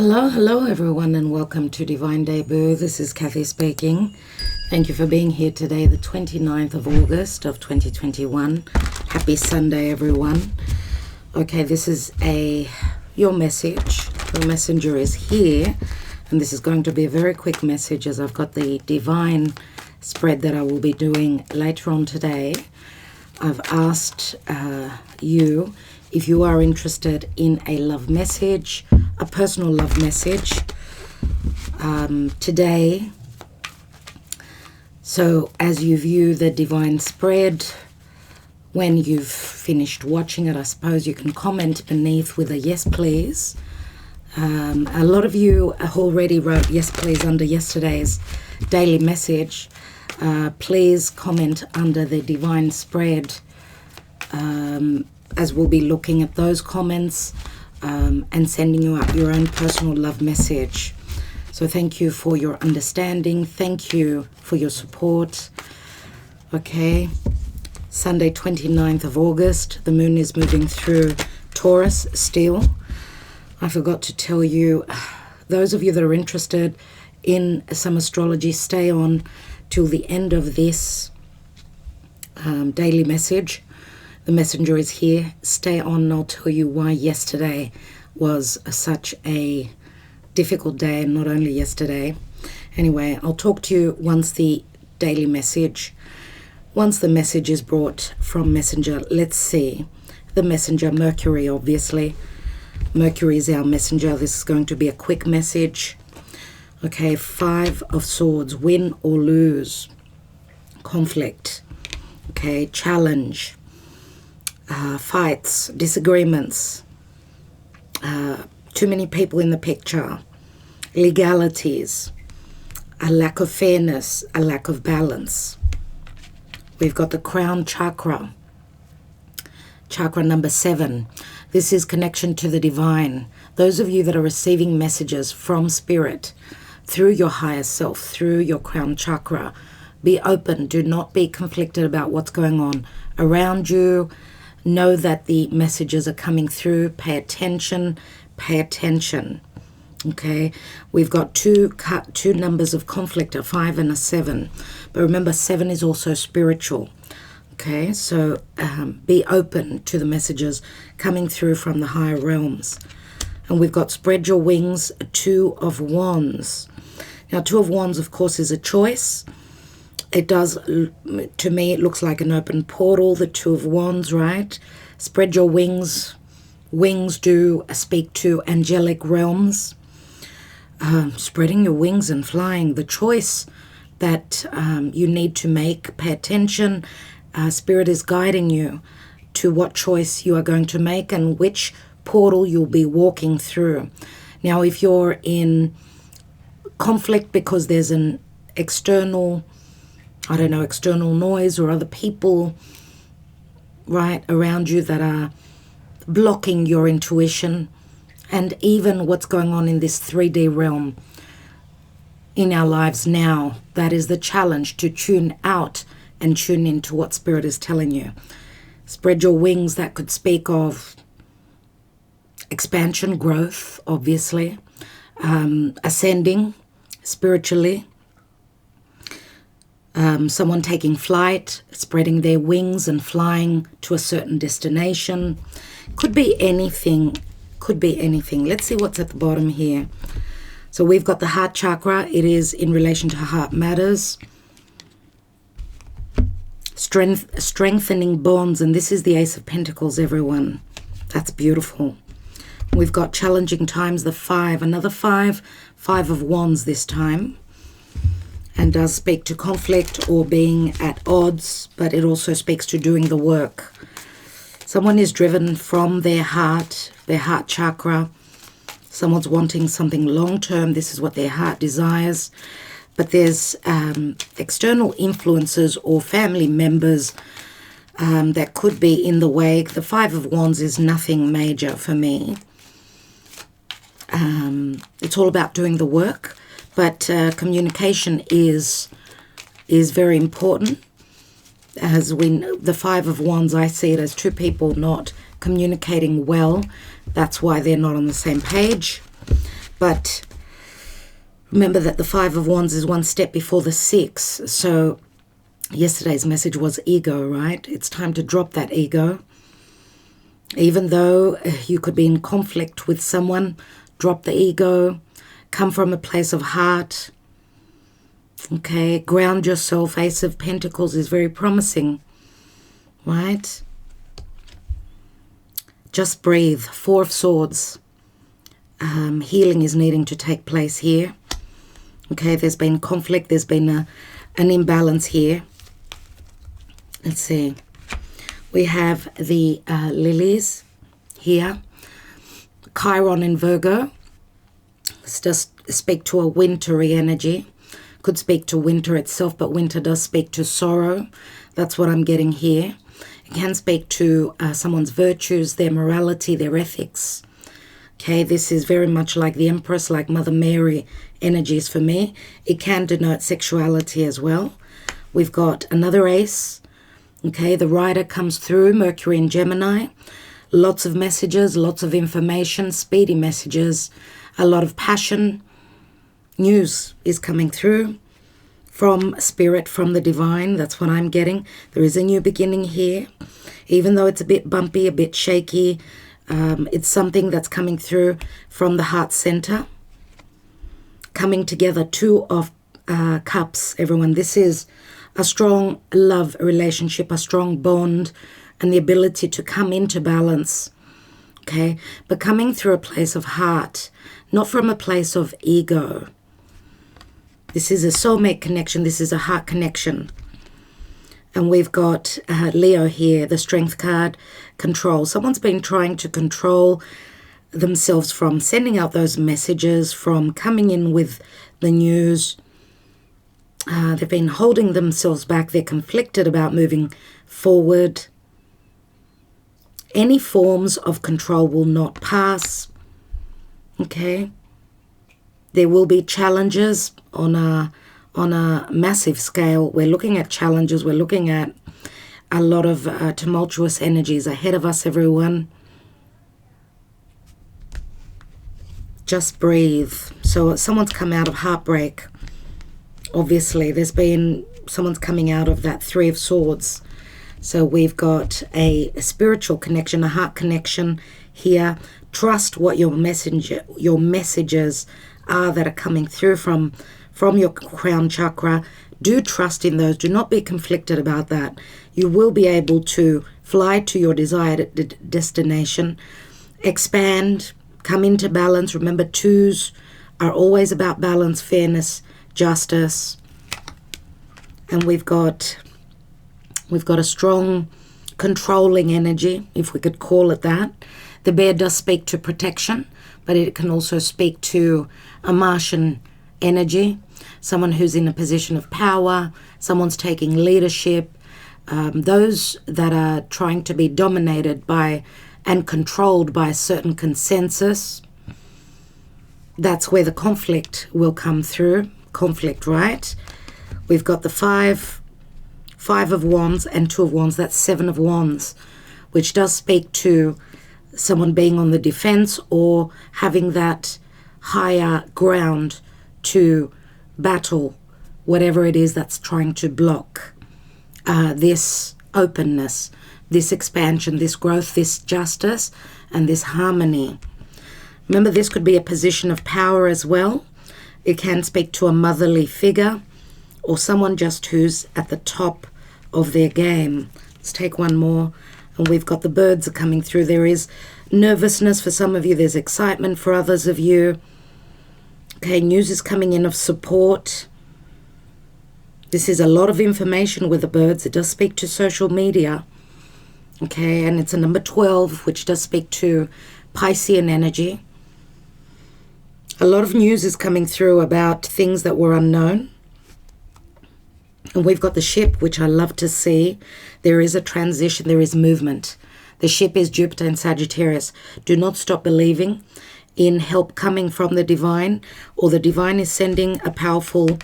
Hello everyone, and welcome to Divine Debut. This is Kathy speaking. Thank you for being here today, the 29th of August of 2021. Happy Sunday, everyone. Okay, this is your message. The messenger is here, and this is going to be a very quick message as I've got the divine spread that I will be doing later on today. I've asked you if you are interested in a love message, a personal love message today. So as you view the divine spread, when you've finished watching it, I suppose you can comment beneath with a yes please. A lot of you already wrote yes please under yesterday's daily message. Please comment under the divine spread as we'll be looking at those comments and sending you out your own personal love message. So thank you for your understanding. Thank you for your support. Okay, Sunday 29th of August. The moon is moving through Taurus still. I forgot to tell you, those of you that are interested in some astrology, stay on till the end of this daily message. The messenger is here. Stay on and I'll tell you why yesterday was such a difficult day, and not only yesterday. Anyway, I'll talk to you once the daily message, once the message is brought from messenger. Let's see. The messenger, Mercury, obviously. Mercury is our messenger. This is going to be a quick message. Okay, 5 of Swords, win or lose, conflict, okay, challenge, fights, disagreements, too many people in the picture, legalities, a lack of fairness, a lack of balance. We've got the crown chakra, chakra number 7. This is connection to the divine. Those of you that are receiving messages from spirit through your higher self, through your crown chakra, be open. Do not be conflicted about what's going on around you. Know that the messages are coming through. Pay attention. Pay attention. Okay, we've got two numbers of conflict, a 5 and a 7. But remember, 7 is also spiritual. Okay, so be open to the messages coming through from the higher realms. And we've got spread your wings, 2 of Wands. Now, 2 of Wands, of course, is a choice. It does, to me, it looks like an open portal, the 2 of Wands, right? Spread your wings. Wings do speak to angelic realms. Spreading your wings and flying. The choice that you need to make, pay attention. Spirit is guiding you to what choice you are going to make and which portal you'll be walking through. Now, if you're in conflict because there's an external noise or other people right around you that are blocking your intuition, and even what's going on in this 3D realm in our lives now, that is the challenge, to tune out and tune into what spirit is telling you. Spread your wings, that could speak of expansion, growth, obviously, ascending spiritually, someone taking flight, spreading their wings and flying to a certain destination. Could be anything. Let's see what's at the bottom here. So we've got the heart chakra. It is in relation to heart matters. Strengthening bonds, and this is the Ace of Pentacles, everyone. That's beautiful. We've got challenging times, the 5, another 5 of Wands this time, and does speak to conflict or being at odds, but it also speaks to doing the work. Someone is driven from their heart chakra. Someone's wanting something long-term. This is what their heart desires. But there's external influences or family members that could be in the way. The 5 of Wands is nothing major for me. It's all about doing the work, but communication is very important. As the 5 of Wands, I see it as 2 people not communicating well. That's why they're not on the same page. But remember that the Five of Wands is one step before the Six. So yesterday's message was ego, right? It's time to drop that ego. Even though you could be in conflict with someone, drop the ego, come from a place of heart. Okay, ground yourself. Ace of Pentacles is very promising, right? Just breathe. Four of Swords. Healing is needing to take place here. Okay, there's been conflict. There's been an imbalance here. Let's see. We have the lilies here. Chiron in Virgo. Let's just speak to a wintry energy. Could speak to winter itself, but winter does speak to sorrow. That's what I'm getting here. It can speak to someone's virtues, their morality, their ethics. Okay, this is very much like the Empress, like Mother Mary energies for me. It can denote sexuality as well. We've got another ace. Okay, the Rider comes through, Mercury in Gemini. Lots of messages, lots of information, speedy messages, a lot of passion. News is coming through from Spirit, from the Divine. That's what I'm getting. There is a new beginning here. Even though it's a bit bumpy, a bit shaky, it's something that's coming through from the heart center. Coming together, Two of Cups, everyone. This is a strong love relationship, a strong bond, and the ability to come into balance. Okay, but coming through a place of heart, not from a place of ego. This is a soulmate connection. This is a heart connection. And we've got Leo here, the Strength card, control. Someone's been trying to control themselves from sending out those messages, from coming in with the news. They've been holding themselves back. They're conflicted about moving forward. Any forms of control will not pass. Okay. There will be challenges on a massive scale. We're looking at challenges. We're looking at a lot of tumultuous energies ahead of us, everyone. Just breathe. So someone's come out of heartbreak. Obviously, someone's coming out of that Three of Swords. So we've got a spiritual connection, a heart connection here. Trust what your messages are that are coming through from your crown chakra. Do trust in those. Do not be conflicted about that. You will be able to fly to your desired destination, expand, come into balance. Remember, twos are always about balance, fairness, justice. And we've got a strong controlling energy, if we could call it that. The bear does speak to protection, but it can also speak to a Martian energy, someone who's in a position of power, someone's taking leadership, those that are trying to be dominated by and controlled by a certain consensus. That's where the conflict will come through. Conflict, right? We've got the Five of Wands and Two of Wands. That's Seven of Wands, which does speak to someone being on the defense or having that higher ground to battle whatever it is that's trying to block this openness, this expansion, this growth, this justice, and this harmony. Remember, this could be a position of power as well. It can speak to a motherly figure or someone just who's at the top of their game. Let's take one more. And we've got the birds are coming through. There is nervousness for some of you. There's excitement for others of you. Okay, news is coming in of support. This is a lot of information with the birds. It does speak to social media. Okay, and it's a number 12, which does speak to Piscean energy. A lot of news is coming through about things that were unknown. And we've got the ship, which I love to see. There is a transition. There is movement. The ship is Jupiter and Sagittarius. Do not stop believing in help coming from the divine, or the divine is sending a powerful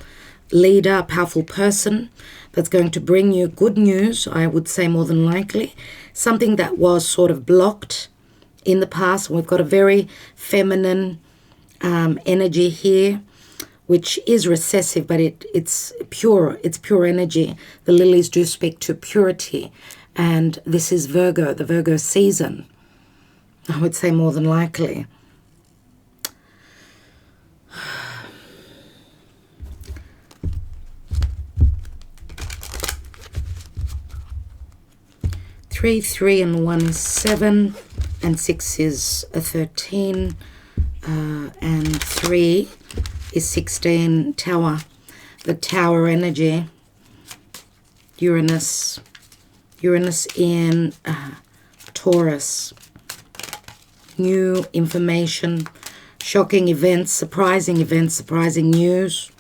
leader, a powerful person that's going to bring you good news, I would say more than likely. Something that was sort of blocked in the past. We've got a very feminine energy here, which is recessive, but it's pure. It's pure energy. The lilies do speak to purity. And this is Virgo, the Virgo season, I would say more than likely. Three, 3 and 1 is 7, and 6 is a 13, and 3 is 16, Tower. The Tower energy, Uranus in Taurus. New information, shocking events, surprising news.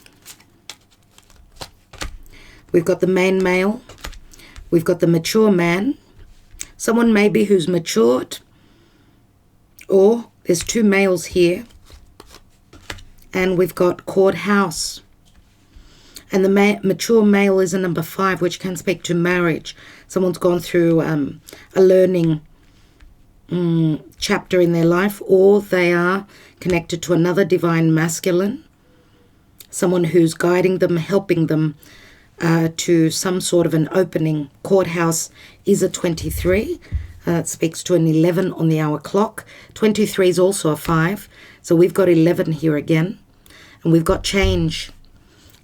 We've got the main male. We've got the mature man. Someone maybe who's matured. Or there's 2 males here. And we've got courthouse. And the mature male is a number 5, which can speak to marriage. Someone's gone through a learning chapter in their life, or they are connected to another divine masculine. Someone who's guiding them, helping them to some sort of an opening. Courthouse is a 23. It speaks to an 11 on the hour clock. 23 is also a 5. So we've got 11 here again. And we've got change.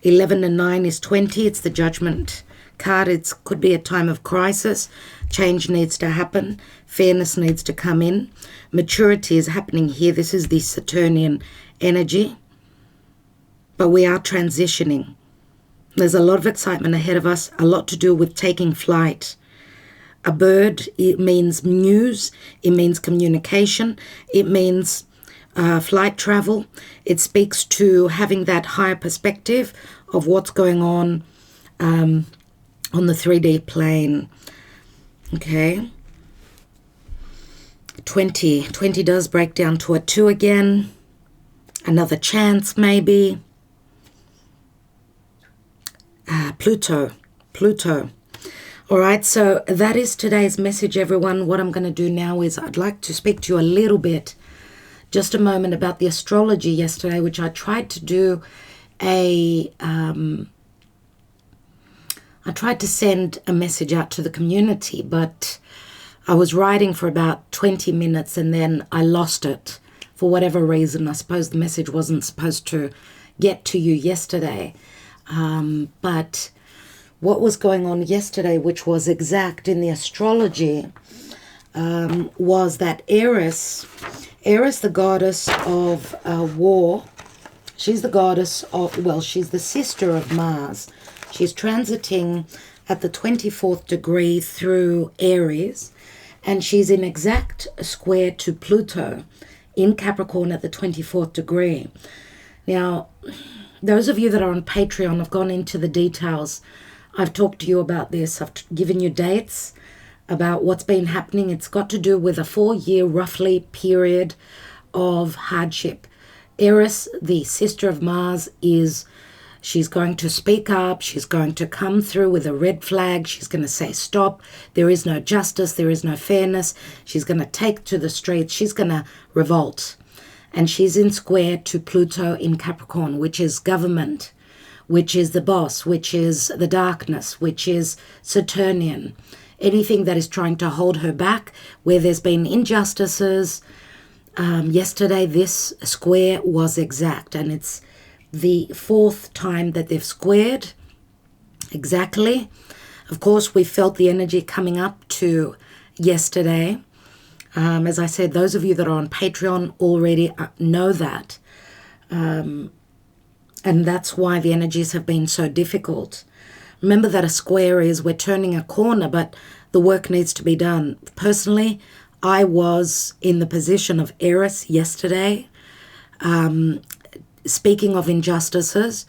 11 and 9 is 20. It's the judgment card. It could be a time of crisis. Change needs to happen. Fairness needs to come in. Maturity is happening here. This is the Saturnian energy. But we are transitioning. There's a lot of excitement ahead of us. A lot to do with taking flight. A bird, it means news. It means communication. It means flight travel. It speaks to having that higher perspective of what's going on the 3D plane. Okay. 20 does break down to a 2 again. Another chance maybe. Pluto. All right, so that is today's message, everyone. What I'm going to do now is I'd like to speak to you a little bit, just a moment, about the astrology yesterday, which I tried to do I tried to send a message out to the community, but I was writing for about 20 minutes and then I lost it for whatever reason. I suppose the message wasn't supposed to get to you yesterday. But what was going on yesterday, which was exact in the astrology, was that Eris, the goddess of war, she's the goddess of, well, she's the sister of Mars. She's transiting at the 24th degree through Aries, and she's in exact square to Pluto in Capricorn at the 24th degree. Now, those of you that are on Patreon have gone into the details. I've talked to you about this. I've given you dates about what's been happening. It's got to do with a 4-year, roughly, period of hardship. Eris, the sister of Mars, she's going to speak up. She's going to come through with a red flag. She's going to say, stop. There is no justice. There is no fairness. She's going to take to the streets. She's going to revolt. And she's in square to Pluto in Capricorn, which is government, which is the boss, which is the darkness, which is Saturnian. Anything that is trying to hold her back, where there's been injustices. Yesterday, this square was exact, and it's the 4th time that they've squared exactly. Of course, we felt the energy coming up to yesterday. As I said, those of you that are on Patreon already know that. And that's why the energies have been so difficult. Remember that a square is we're turning a corner, but the work needs to be done. Personally, I was in the position of Eris yesterday. Speaking of injustices,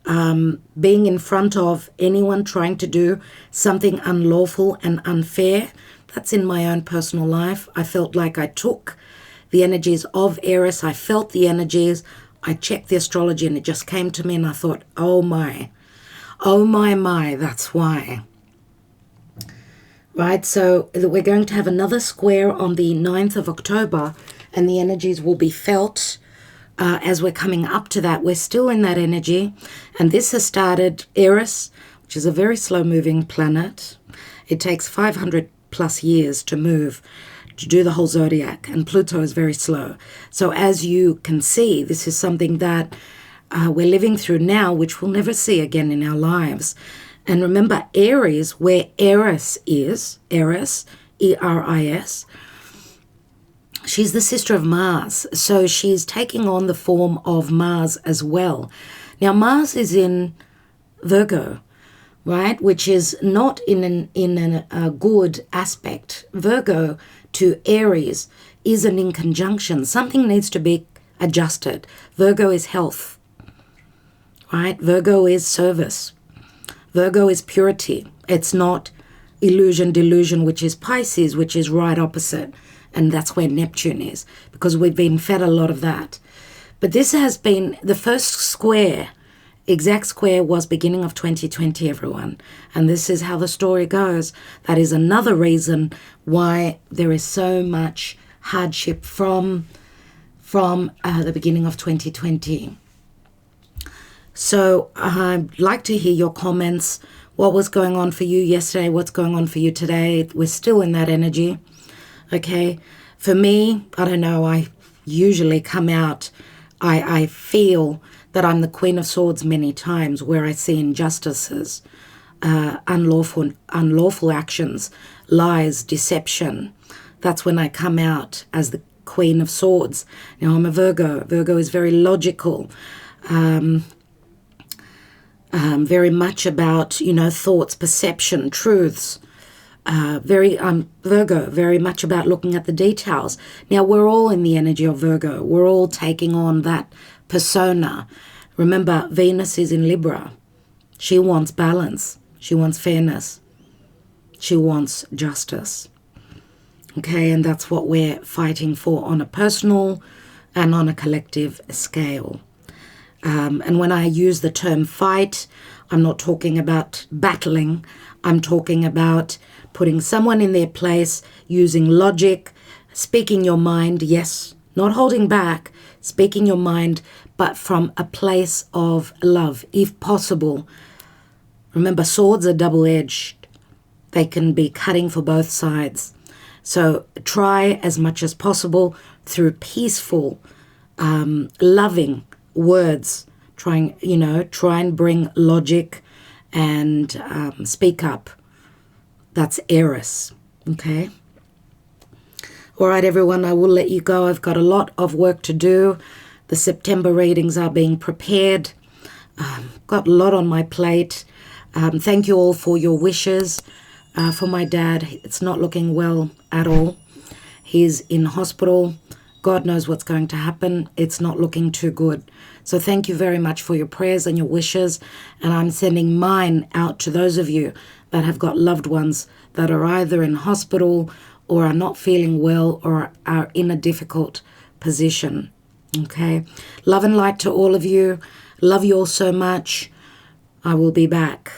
being in front of anyone trying to do something unlawful and unfair. That's in my own personal life. I felt like I took the energies of Eris. I felt the energies. I checked the astrology and it just came to me and I thought, oh my, that's why. Right, so we're going to have another square on the 9th of October and the energies will be felt as we're coming up to that, we're still in that energy. And this has started Eris, which is a very slow-moving planet. It takes 500 plus years to move, to do the whole zodiac, and Pluto is very slow. So as you can see, this is something that we're living through now, which we'll never see again in our lives. And remember, Aries, where Eris is, Eris, E-R-I-S, she's the sister of Mars. So she's taking on the form of Mars as well. Now, Mars is in Virgo, right? Which is not in a good aspect. Virgo to Aries is an inconjunction. Something needs to be adjusted. Virgo is health, right? Virgo is service. Virgo is purity. It's not illusion, delusion, which is Pisces, which is right opposite. And that's where Neptune is, because we've been fed a lot of that. But this has been the first square, exact square was beginning of 2020, everyone. And this is how the story goes. That is another reason why there is so much hardship from the beginning of 2020. So I'd like to hear your comments. What was going on for you yesterday? What's going on for you today? We're still in that energy. Okay. For me, I don't know. I usually come out. I feel that I'm the Queen of Swords many times, where I see injustices, unlawful actions, lies, deception. That's when I come out as the Queen of Swords. Now, I'm a Virgo. Virgo is very logical. Very much about, thoughts, perception, truths. Virgo, very much about looking at the details. Now, we're all in the energy of Virgo. We're all taking on that persona. Remember, Venus is in Libra. She wants balance. She wants fairness. She wants justice. Okay, and that's what we're fighting for on a personal and on a collective scale. And when I use the term fight, I'm not talking about battling. I'm talking about putting someone in their place, using logic, speaking your mind, yes, not holding back, speaking your mind, but from a place of love, if possible. Remember, swords are double-edged. They can be cutting for both sides. So try as much as possible through peaceful, loving words. Try and bring logic and speak up. That's Eris, okay? All right, everyone, I will let you go. I've got a lot of work to do. The September readings are being prepared. Got a lot on my plate. Thank you all for your wishes. For my dad, it's not looking well at all. He's in hospital. God knows what's going to happen. It's not looking too good. So thank you very much for your prayers and your wishes. And I'm sending mine out to those of you that have got loved ones that are either in hospital or are not feeling well or are in a difficult position. Okay. Love and light to all of you. Love you all so much. I will be back.